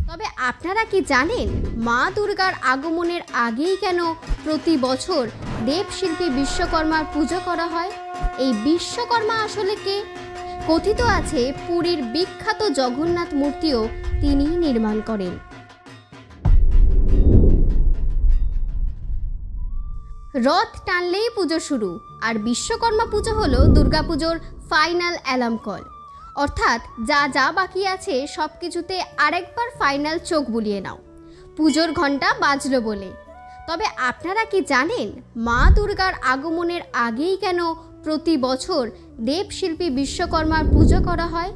তবে আপনারা কি জানেন মা দুর্গার আগমনের আগেই কেন প্রতি বছর দেবশিল্পী বিশ্বকর্মার পুজো করা হয়? এই বিশ্বকর্মা আসলে কে? কথিত আছে পুরীর বিখ্যাত জগন্নাথ মূর্তিও তিনিই নির্মাণ করেন। রথ টানলেই পুজো শুরু, আর বিশ্বকর্মা পুজো হলো দুর্গাপুজোর ফাইনাল অ্যালার্ম কল। অর্থাৎ যা যা বাকি আছে সব কিছুতে আরেকবার ফাইনাল চোখ বুলিয়ে নাও, পুজোর ঘন্টা বাজলো বলে। তবে আপনারা কি জানেন মা দুর্গার আগমনের আগেই কেন প্রতি বছর দেবশিল্পী বিশ্বকর্মার পুজো করা হয়?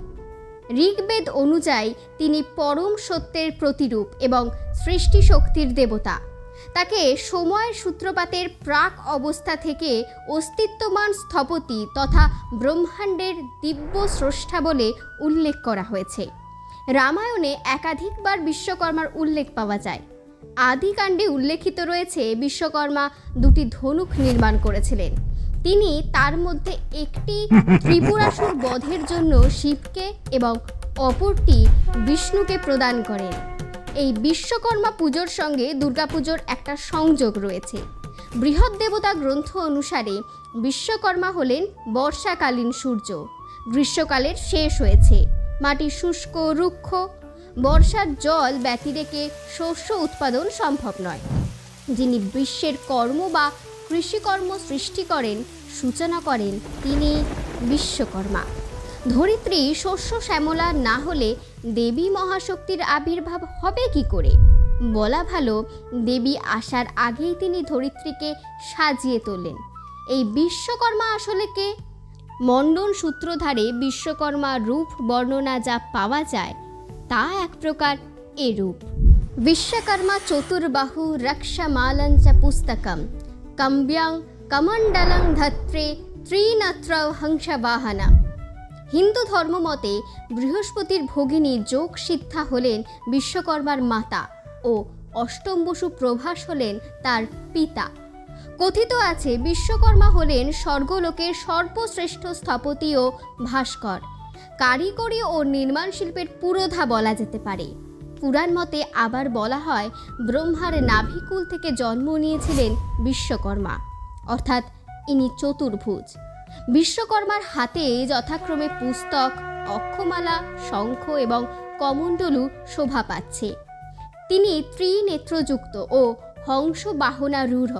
ঋগ্বেদ অনুযায়ী তিনি পরম সত্যের প্রতিরূপ এবং সৃষ্টি শক্তির দেবতা। তাকে সময়ের সূত্রপাতের প্রাক অবস্থা থেকে অস্তিত্বমান স্থপতি তথা ব্রহ্মাণ্ডের দিব্য স্রষ্টা বলে উল্লেখ করা হয়েছে। রামায়ণে একাধিকবার বিশ্বকর্মার উল্লেখ পাওয়া যায়। আদিকাণ্ডে উল্লেখিত রয়েছে বিশ্বকর্মা দুটি ধনুক নির্মাণ করেছিলেন। তিনি তার মধ্যে একটি ত্রিপুরাসুর বধের জন্য শিবকে এবং অপরটি বিষ্ণুকে প্রদান করেন। এই বিশ্বকর্মা পুজোর সঙ্গে দুর্গাপুজোর একটা সংযোগ রয়েছে। বৃহৎ দেবতা গ্রন্থ অনুসারে বিশ্বকর্মা হলেন বর্ষাকালীন সূর্য। গ্রীষ্মকালের শেষ হয়েছে, মাটি শুষ্ক রুক্ষ, বর্ষার জল ব্যতি রেখে শস্য উৎপাদন সম্ভব নয়। যিনি বিশ্বের কর্ম বা কৃষিকর্ম সৃষ্টি করেন, সূচনা করেন, তিনি বিশ্বকর্মা। ধরিত্রী শস্য শ্যামলা না হলে দেবী মহাশক্তির আবির্ভাব হবে কি করে? বলা ভালো, দেবী আসার আগেই তিনি ধরিত্রীকে সাজিয়ে তোলেন। এই বিশ্বকর্মা আসলে কে? মণ্ডন সূত্রধারে বিশ্বকর্মা রূপ বর্ণনা যা পাওয়া যায় তা এক প্রকার এরূপ। বিশ্বকর্মা চতুর্বাহু রক্ষমালঞ্চ পুস্তকম কম্ব্যাং কমণ্ডলং ধত্রে ত্রিনত্র হংসবাহনা। হিন্দু ধর্মমতে বৃহস্পতির ভগিনী যোগ সিদ্ধা হলেন বিশ্বকর্মার মাতা ও অষ্টম বসু প্রভাস হলেন তার পিতা। কথিত আছে বিশ্বকর্মা হলেন স্বর্গলোকের সর্বশ্রেষ্ঠ স্থপতি ও ভাস্কর, কারিগরি ও নির্মাণ শিল্পের পুরোধা বলা যেতে পারে। পুরাণ মতে আবার বলা হয় ব্রহ্মার নাভিকুল থেকে জন্ম নিয়েছিলেন বিশ্বকর্মা, অর্থাৎ ইনি চতুর্ভুজ। বিশ্বকর্মার হাতে যথাক্রমে পুস্তক, অক্ষমালা, শঙ্খ এবং কমণ্ডলু শোভা পাচ্ছে। তিনি ত্রিনেত্রযুক্ত ও হংস বাহনারূঢ়।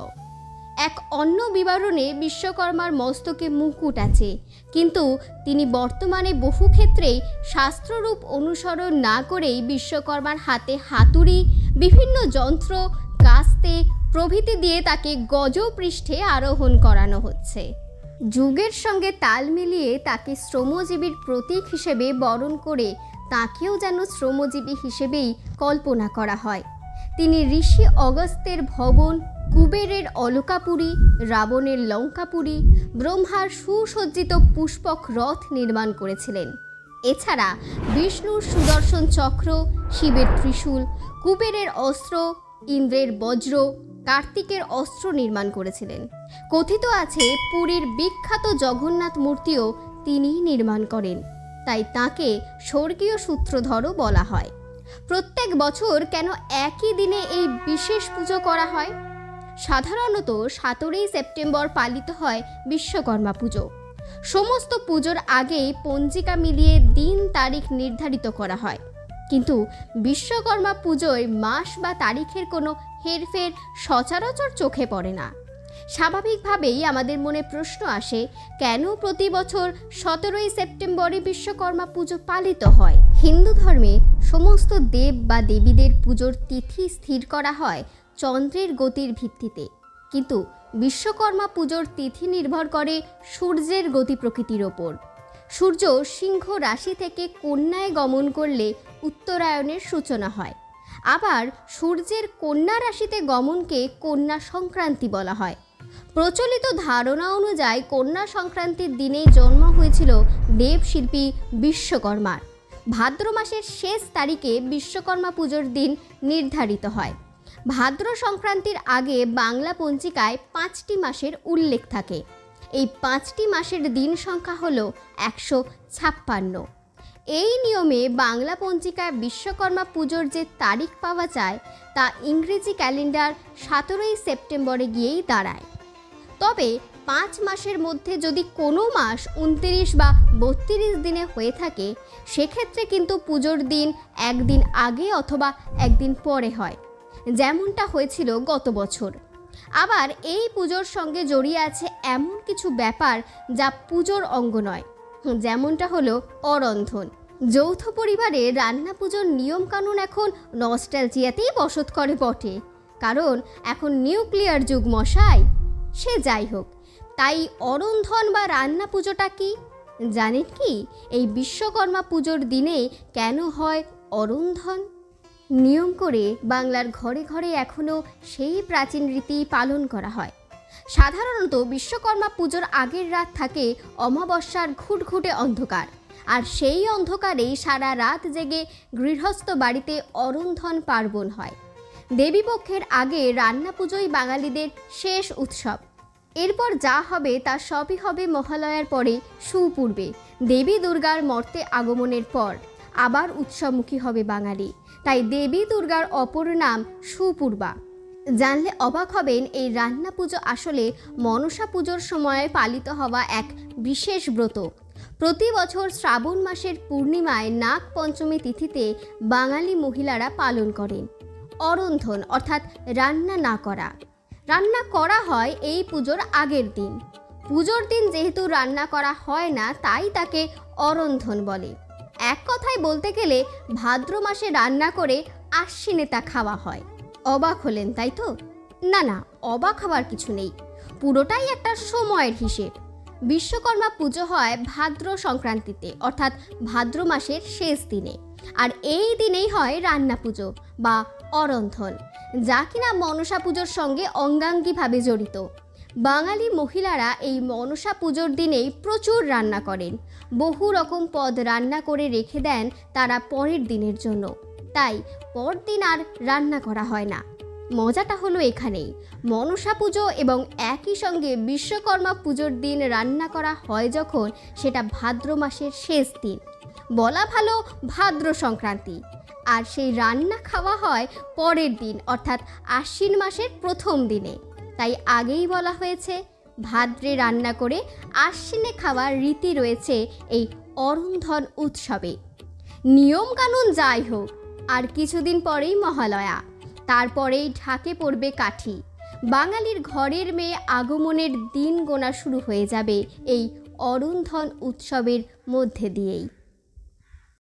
এক অন্য বিবরণে বিশ্বকর্মার মস্তকে মুকুট আছে, কিন্তু তিনি বর্তমানে বহু ক্ষেত্রেই শাস্ত্ররূপ অনুসরণ না করেই বিশ্বকর্মার হাতে হাতুড়ি, বিভিন্ন যন্ত্র, কাস্তে প্রভৃতি দিয়ে তাকে গজপৃষ্ঠে আরোহণ করানো হচ্ছে। যুগের সঙ্গে তাল মিলিয়ে তাকে শ্রমজীবীর প্রতীক হিসেবে বরণ করে তাকেও যেন শ্রমজীবী হিসেবেই কল্পনা করা হয়। তিনি ঋষি অগস্ত্যের ভবন, কুবেরের অলকাপুরী, রাবণের লঙ্কাপুরী, ব্রহ্মার সুসজ্জিত পুষ্পক রথ নির্মাণ করেছিলেন। এছাড়া বিষ্ণুর সুদর্শন চক্র, শিবের ত্রিশূল, কুবেরের অস্ত্র, ইন্দ্রের বজ্র, কার্তিকের অস্ত্র নির্মাণ করেছিলেন। কথিত আছে পুরীর বিখ্যাত জগন্নাথ মূর্তিও তিনিই নির্মাণ করেন, তাই তাঁকে স্বর্গীয় সূত্রধরও বলা হয়। প্রত্যেক বছর কেন একই দিনে এই বিশেষ পুজো করা হয়? সাধারণত 17ই সেপ্টেম্বর পালিত হয় বিশ্বকর্মা পুজো। সমস্ত পুজোর আগেই পঞ্জিকা মিলিয়ে দিন তারিখ নির্ধারিত করা হয়, কিন্তু বিশ্বকর্মা পুজোয় মাস বা তারিখের কোনো হেরফের সচরাচর চোখে পড়ে না। স্বাভাবিকভাবেই আমাদের মনে প্রশ্ন আসে, কেন প্রতি বছর 17ই সেপ্টেম্বরে বিশ্বকর্মা পুজো পালিত হয়? হিন্দু ধর্মে সমস্ত দেব বা দেবীদের পুজোর তিথি স্থির করা হয় চন্দ্রের গতির ভিত্তিতে, কিন্তু বিশ্বকর্মা পুজোর তিথি নির্ভর করে সূর্যের গতি প্রকৃতির ওপর। সূর্য সিংহ রাশি থেকে কন্যায় গমন করলে উত্তরায়ণের সূচনা হয়। আবার সূর্যের কন্যা রাশিতে গমনকে কন্যা সংক্রান্তি বলা হয়। প্রচলিত ধারণা অনুযায়ী কন্যা সংক্রান্তির দিনেই জন্ম হয়েছিল দেবশিল্পী বিশ্বকর্মার। ভাদ্র মাসের শেষ তারিখে বিশ্বকর্মা পুজোর দিন নির্ধারিত হয়। ভাদ্র সংক্রান্তির আগে বাংলা পঞ্জিকায় 5টি মাসের উল্লেখ থাকে। এই 5টি মাসের দিন সংখ্যা হল 156। এই নিয়মে বাংলা পঞ্জিকায় বিশ্বকর্মা পুজোর যে তারিখ পাওয়া যায় তা ইংরেজি ক্যালেন্ডার 17ই সেপ্টেম্বরে গিয়েই দাঁড়ায়। তবে 5 মাসের মধ্যে যদি কোনো মাস 29 বা 32 দিনে হয়ে থাকে, সেক্ষেত্রে কিন্তু পুজোর দিন একদিন আগে অথবা একদিন পরে হয়, যেমনটা হয়েছিল গত বছর। আবার এই পুজোর সঙ্গে জড়িয়ে আছে এমন কিছু ব্যাপার যা পুজোর অঙ্গ নয়, যেমনটা হলো অরন্ধন। যৌথ পরিবারে রান্না পুজোর নিয়মকানুন এখন নস্টালজিয়াতেই বসত করে বটে, কারণ এখন নিউক্লিয়ার যুগ মশাই। সে যাই হোক, তাই অরন্ধন বা রান্না পুজোটা কি জানেন কি? এই বিশ্বকর্মা পুজোর দিনে কেন হয় অরন্ধন? নিয়ম করে বাংলার ঘরে ঘরে এখনও সেই প্রাচীন রীতি পালন করা হয়। সাধারণত বিশ্বকর্মা পুজোর আগের রাত থাকে অমাবস্যার ঘুটঘুটে অন্ধকার, আর সেই অন্ধকারেই সারা রাত জেগে গৃহস্থ বাড়িতে অরন্ধন পার্বণ হয়। দেবীপক্ষের আগে রান্না পুজোই বাঙালিদের শেষ উৎসব। এরপর যা হবে তা সবই হবে মহালয়ার পরে সুপূর্বে, দেবী দুর্গার মর্তে আগমনের পর আবার উৎসবমুখী হবে বাঙালি। তাই দেবী দুর্গার অপর নাম সুপূর্বা। জানলে অবাক হবেন, এই রান্না পুজো আসলে মনসা পুজোর সময় পালিত হওয়া এক বিশেষ ব্রত। প্রতি বছর শ্রাবণ মাসের পূর্ণিমায় নাগ পঞ্চমী তিথিতে বাঙালি মহিলারা পালন করেন অরন্ধন, অর্থাৎ রান্না না করা। রান্না করা হয় এই পুজোর আগের দিন। পুজোর দিন যেহেতু রান্না করা হয় না, তাই তাকে অরন্ধন বলে। এক কথায় বলতে গেলে ভাদ্র মাসে রান্না করে আশ্বিনে তা খাওয়া হয়। অবাক হলেন তাই তো? না না, অবাক হওয়ার কিছু নেই, পুরোটাই একটা সময়ের হিসেব। বিশ্বকর্মা পুজো হয় ভাদ্র সংক্রান্তিতে, অর্থাৎ ভাদ্র মাসের শেষ দিনে, আর এই দিনেই হয় রান্না পুজো বা অরন্ধন, যা কিনা মনসা পুজোর সঙ্গে অঙ্গাঙ্গিভাবে জড়িত। বাঙালি মহিলারা এই মনসা পুজোর দিনেই প্রচুর রান্না করেন। বহু রকম পদ রান্না করে রেখে দেন তারা পরের দিনের জন্য, তাই পরদিন আর রান্না করা হয় না। মজাটা হলো এখানেই, মনসা পুজো এবং একই সঙ্গে বিশ্বকর্মা পুজোর দিন রান্না করা হয় যখন, সেটা ভাদ্র মাসের শেষ দিন, বলা ভালো ভাদ্র সংক্রান্তি, আর সেই রান্না খাওয়া হয় পরের দিন, অর্থাৎ আশ্বিন মাসের প্রথম দিনে। তাই আগেই বলা হয়েছে, ভাদ্রে রান্না করে আশ্বিনে খাওয়ার রীতি রয়েছে এই অরন্ধন উৎসবে। নিয়মকানুন যাই হোক, আর কিছুদিন পরেই মহালয়া, তারপরেই ঢাকে পড়বে কাঠি। বাঙালির ঘরের মেয়ে আগমনের দিন গোনা শুরু হয়ে যাবে এই অরন্ধন উৎসবের মধ্যে দিয়েই।